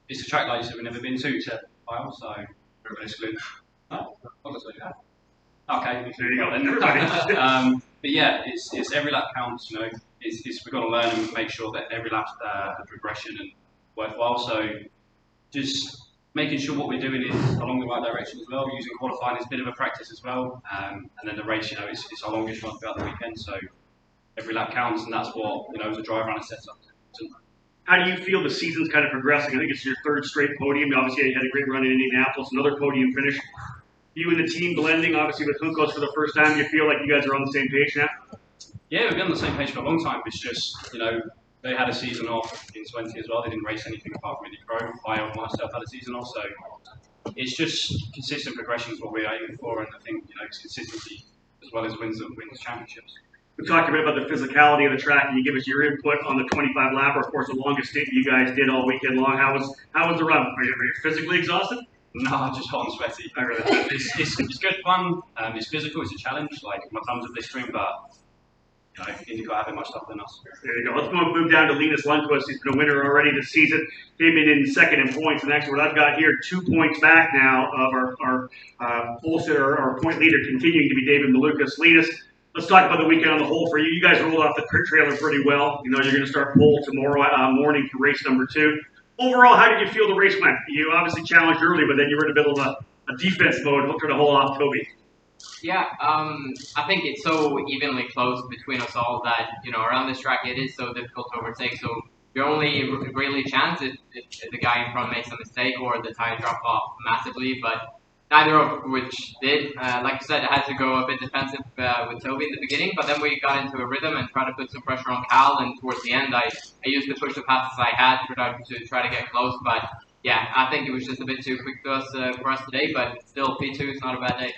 It's a track like you said we've never been to while, so we're going to exclude. Oh, obviously, yeah. Okay, there you go. Then but yeah, it's every lap counts. You know, we've got to learn and make sure that every lap's a progression and worthwhile. So just making sure what we're doing is along the right direction as well. Using qualifying as a bit of a practice as well, and then the race. You know, it's our longest run throughout the weekend. So every lap counts, and that's what as a driver and a setup. How do you feel the season's kind of progressing? I think it's your third straight podium. Obviously, you had a great run in Indianapolis, another podium finish. You and the team blending, obviously, with Juncos for the first time. Do you feel like you guys are on the same page now? Yeah, we've been on the same page for a long time. It's just, they had a season off in 20 as well. They didn't race anything apart from Indy Pro. I and myself had a season off. So it's just consistent progression is what we're aiming for. And I think, it's consistency as well as wins championships. We talked a bit about the physicality of the track, and you give us your input on the 25 lapper. Of course, the longest stint you guys did all weekend long. How was the run? Are you physically exhausted? No, just hot and sweaty. It's good fun. It's physical. It's a challenge. Like my thumbs are blistering, but IndyCar having much tougher than us. There you go. Let's move down to Linus Lundqvist. He's been a winner already this season. Came in second in points. And actually, what I've got here, 2 points back now of our our point leader continuing to be David Malukas. Linus, let's talk about the weekend on the whole for you. You guys rolled off the trailer pretty well. You're going to start pole tomorrow morning for race number 2. Overall, how did you feel the race went? You obviously challenged early, but then you were in the middle of a defense mode, trying to hold off Toby. Yeah, I think it's so evenly close between us all that, around this track it is so difficult to overtake. So your only really chance if the guy in front makes a mistake or the tire drop off massively, but neither of which did. Like you said, I had to go a bit defensive with Toby in the beginning, but then we got into a rhythm and tried to put some pressure on Cal, and towards the end I used to push the passes I had to try to get close, but yeah, I think it was just a bit too quick for us today, but still P2 is not a bad day.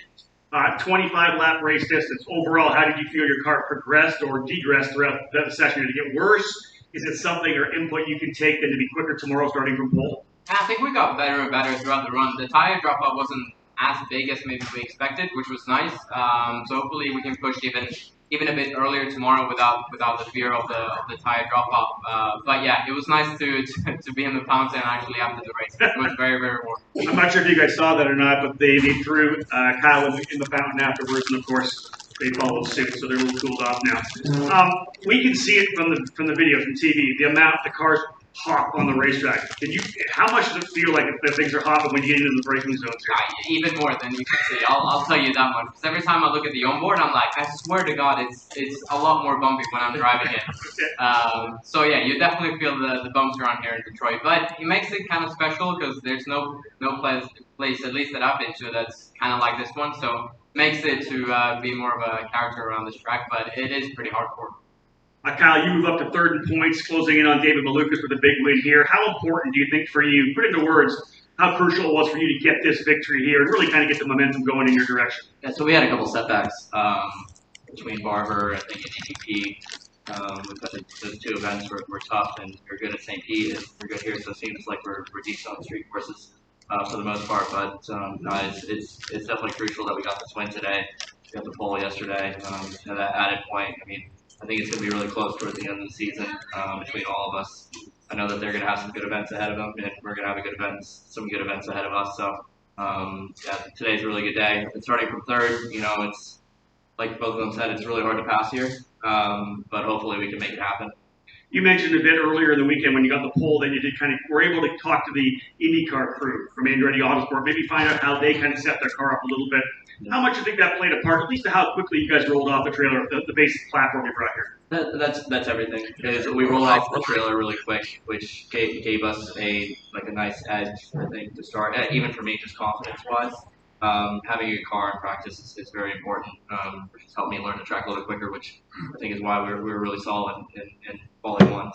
25 lap race distance. Overall, how did you feel your car progressed or degressed throughout the session? Did it get worse? Is it something or input you can take then to be quicker tomorrow starting from pole? I think we got better and better throughout the run. The tire drop off wasn't as big as maybe we expected, which was nice. So hopefully we can push even a bit earlier tomorrow without the fear of the tire drop off. But yeah, it was nice to be in the fountain actually after the race. It was very, very warm. I'm not sure if you guys saw that or not, but they threw Kyle in the fountain afterwards, and of course they followed suit, so they're a little cooled off now. We can see it from the video from TV. The amount the cars hop on the racetrack. How much does it feel like that things are hopping when you get into the braking zones here? Even more than you can see. I'll tell you that much. Because every time I look at the onboard, I'm like, I swear to God, it's a lot more bumpy when I'm driving it. So yeah, you definitely feel the bumps around here in Detroit. But it makes it kind of special because there's no place, at least that I've been to, that's kind of like this one. So makes it to be more of a character around this track. But it is pretty hardcore. Kyle, you move up to third in points, closing in on David Malukas with a big win here. How important do you think for you, put into words, how crucial it was for you to get this victory here and really kind of get the momentum going in your direction? Yeah, so we had a couple setbacks between Barber and I think ADP. Those 2 events were tough, and we're good at St. Pete, and we're good here, so it seems like we're decent on the street courses for the most part. But no, it's definitely crucial that we got this win today. We got the pole yesterday. And that added point, I think it's going to be really close towards the end of the season between all of us. I know that they're going to have some good events ahead of them, and we're going to have some good events ahead of us. So, yeah, today's a really good day. And starting from third, it's like both of them said, it's really hard to pass here, but hopefully we can make it happen. You mentioned a bit earlier in the weekend when you got the pole that you did were able to talk to the IndyCar crew from Andretti Autosport, maybe find out how they kind of set their car up a little bit. Yeah. How much do you think that played a part, at least to how quickly you guys rolled off the trailer, the basic platform you brought here? That's everything. We rolled off the trailer really quick, which gave us a nice edge, I think, to start. Even for me, just confidence-wise. Having a car in practice is very important, which has helped me learn the track a little quicker, which I think is why we're really solid in Quali 1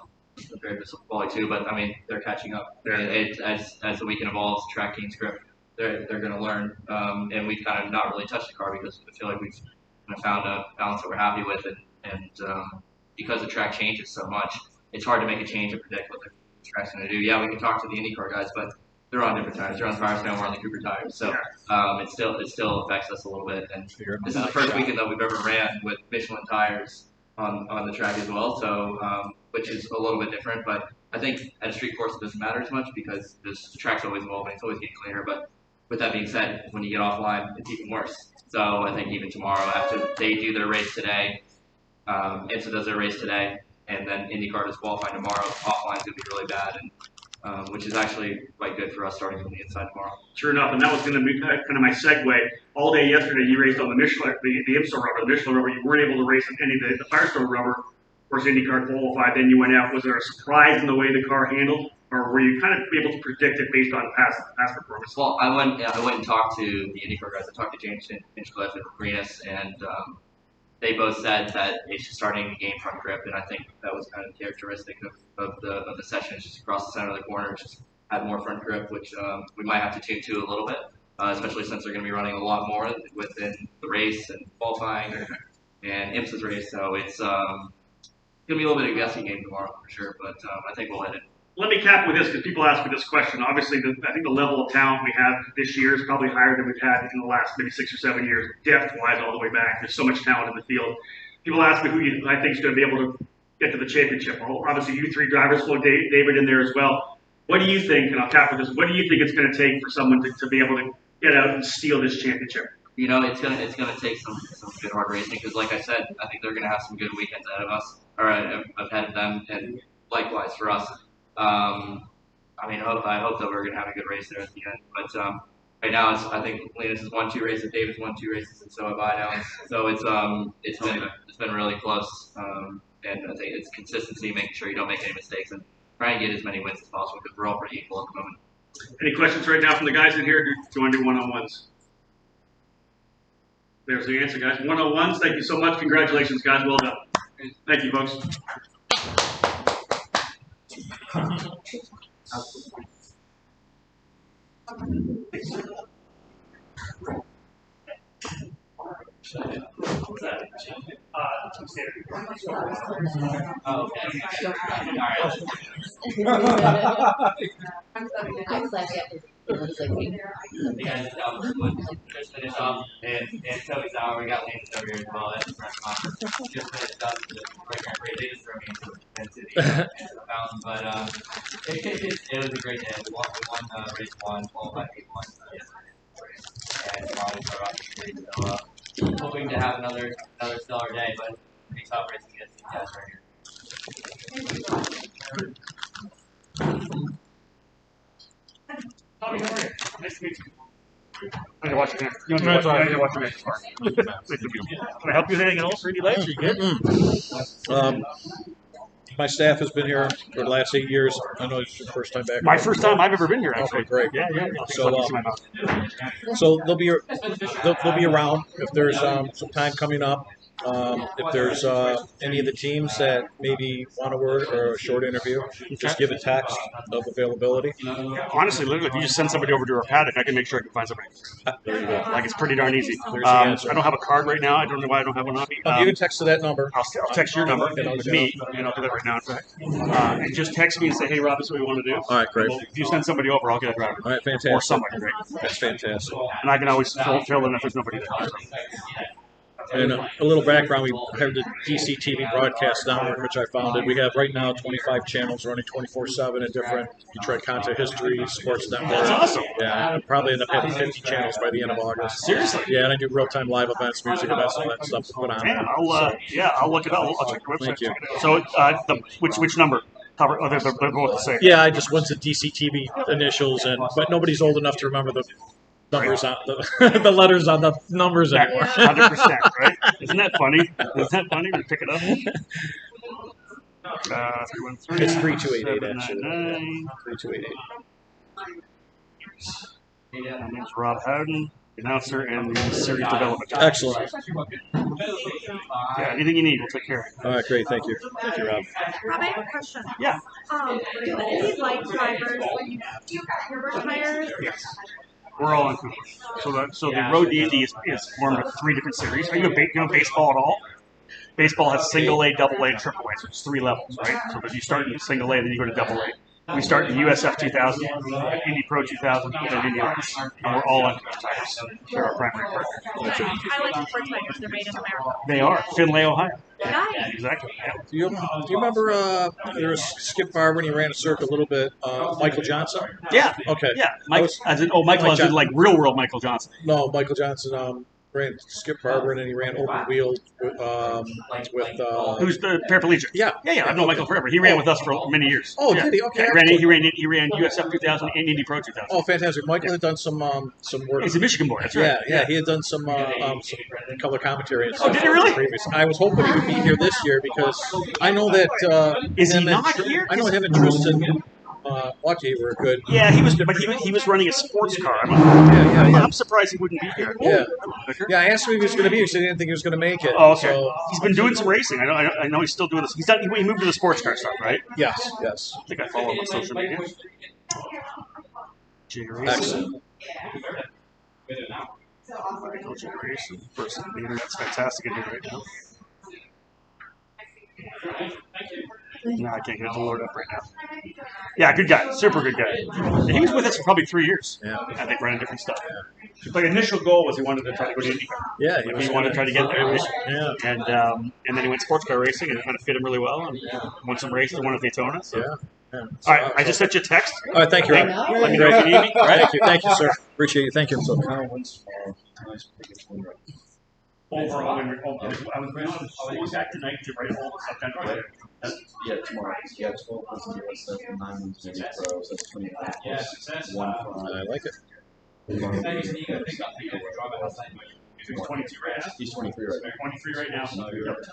compared to Quali 2. But they're catching up. As the weekend evolves, track team script, they're going to learn. And we've kind of not really touched the car because I feel like we've kind of found a balance that we're happy with, and because the track changes so much, it's hard to make a change and predict what the track's going to do. Yeah, we can talk to the IndyCar guys, but they're on different tires. They're on Firestone, we're on the Cooper tires. So it still affects us a little bit. And this is the first weekend that we've ever ran with Michelin tires on the track as well. So which is a little bit different, but I think at a street course it doesn't matter as much because the track's always evolving, it's always getting cleaner. But with that being said, when you get offline, it's even worse. So I think even tomorrow, after they do their race today, IMSA does their race today, and then IndyCar does qualifying tomorrow, offline's gonna be really bad, and which is actually quite good for us starting from the inside tomorrow. Sure enough, and that was going to be kind of my segue. All day yesterday, you raced on the Michelin, the IMSA rubber, the Michelin rubber. You weren't able to race on any of the Firestone rubber. Of course, IndyCar qualified. Then you went out. Was there a surprise in the way the car handled, or were you kind of able to predict it based on past performance? Well, I went and talked to the IndyCar guys. I talked to James Hinchcliffe and Renus, and they both said that it's just starting to gain front grip, and I think that was kind of characteristic of the session. It's just across the center of the corner. It's just had more front grip, which we might have to tune to a little bit, especially since they're going to be running a lot more within the race and qualifying and IMSA's race. So it's going to be a little bit of a guessing game tomorrow for sure, but I think we'll hit it. Let me cap with this because people ask me this question. Obviously, I think the level of talent we have this year is probably higher than we've had in the last maybe 6 or 7 years, depth-wise all the way back. There's so much talent in the field. People ask me who I think is going to be able to get to the championship. Well, obviously, you three drivers, flow David in there as well. What do you think, and I'll cap with this, what do you think it's going to take for someone to be able to get out and steal this championship? You know, it's gonna take some good hard racing because, like I said, I think they're gonna have some good weekends ahead of us, or ahead of them, and likewise for us. I hope that we're gonna have a good race there at the end. But right now, I think Linus has won 2 races, David's won 2 races, and so have I now. So it's been really close, and I think it's consistency, making sure you don't make any mistakes, and try and get as many wins as possible because we're all pretty equal at the moment. Any questions right now from the guys in here? Do you want to do one-on-ones? There's the answer, guys. One-on-ones. Thank you so much. Congratulations, guys. Well done. Thank you, folks. Oh, okay. The guys just finished off, and Toby's out. We got Lance over here as well. That's the press conference. Just finished up the great. They just threw me into the fountain, but it was a great day. We won race 1, qualified P1 yesterday, and tomorrow we start off the street. So hoping to have another stellar day, but pretty tough racing against these guys right here. Tommy, how are you? Nice to meet you. I'm going to watch your name. Can I help you with anything else? Really like you good? My staff has been here for the last 8 years. I know it's your first time back. My first time I've ever been here, actually. Okay, great. Yeah. So they'll be around if there's some time coming up. If there's any of the teams that maybe want a word or a short interview, just give a text of availability. Honestly, literally, if you just send somebody over to our paddock, I can make sure I can find somebody. There you go. Like, it's pretty darn easy. There's the answer. I don't have a card right now. I don't know why I don't have one on me. You can text to that number. I'll text your number with me, and I'll do that right now, in fact. And just text me and say, hey, Rob, this is what we want to do. All right, great. Well, if you send somebody over, I'll get a driver. All right, fantastic. Or somebody, right? That's fantastic. And I can always fill in if there's nobody there. And a little background, we have the DCTV broadcast network, which I founded. We have right now 25 channels running 24/7 at different Detroit content history, sports network. That's awesome. Yeah, I'll probably end up having 50 channels by the end of August. Seriously? Yeah, and I do real-time live events, music events, all that stuff to put on. Man, I'll look it up. I'll check your website. Thank you. So, which number? Oh, they're both the same. Yeah, I just went to DCTV initials, but nobody's old enough to remember the numbers on the letters on the numbers anymore. 100%, right? Isn't that funny? Isn't that funny? We pick it up. 313. It's 3288 actually. 799. 3288. My name's Rob Howden, announcer and the series development. Excellent. Yeah, anything you need, we'll take care of it. All right, great. Thank you. Thank you, Rob. Rob, I have a question. Yeah. Do any light drivers river tires? Yes. We're all in Cooper. So the Road to Indy is formed of 3 different series. Are you know baseball at all? Baseball has single A, double A, and triple A, so it's 3 levels, right? So if you start in single A, then you go to double A. We start in USF 2000, Indy Pro 2000, and then Indy Lights. And we're all on Cooper tires. They're our primary partner. I like Cooper tires. They're made in America. They are. Findlay, Ohio. Nice. Exactly. Yeah. Do you remember there was Skip Barber when he ran a circuit a little bit? Michael Johnson. Yeah. Okay. Yeah. I Mike, was- as in, Michael, Mike as in Johnson. like real world Michael Johnson. No, Michael Johnson ran Skip Barber, and then he ran open wheel with Who's the paraplegic? yeah. Yeah. I've known Michael forever. He ran with us for many years. Oh, yeah. did he? Okay. He ran USF 2000 and Indy Pro 2000. Oh, fantastic! Michael had done some work. He's a Michigan boy. That's right. Yeah, he had done some color commentary. And stuff did he really? Previous. I was hoping he would be here this year because I know that. Is he him and not here? I know him and Tristan Lucky were good. Yeah, he was running a sports car. I'm surprised he wouldn't be here. Yeah. Yeah, I asked him if he was going to be here. He said he didn't think he was going to make it. Oh, okay. So, He's been doing some racing. I know he's still doing this. He moved to the sports car stuff, right? yes. I think I follow him on social media. J Racing. Excellent. J Racing. Person leader. That's fantastic in here right now. No, I can't get it to load up right now. Yeah, good guy. Super good guy. Yeah, he was with us for probably 3 years. Yeah. I think running different stuff. Like initial goal was he wanted to try to go to Indy. Yeah, He wanted to try to get there. Right? Yeah. And then he went sports car racing and it kind of fit him really well and won some races and won at Daytona. So. Yeah. All right, I just sent you a text. All right, thank you, Rob. Let me know if you need me. All right. Thank you, sir. Appreciate you. Thank you. So Kyle wins Overall, I was back tonight to write all the stuff down. yeah, tomorrow. Yeah, 12 points in USF and 9 wins in Pro. So that's 29 Yeah, plus success. 1 from I like it. He's 22 right now. He's 23 right now. 23 right now. So you're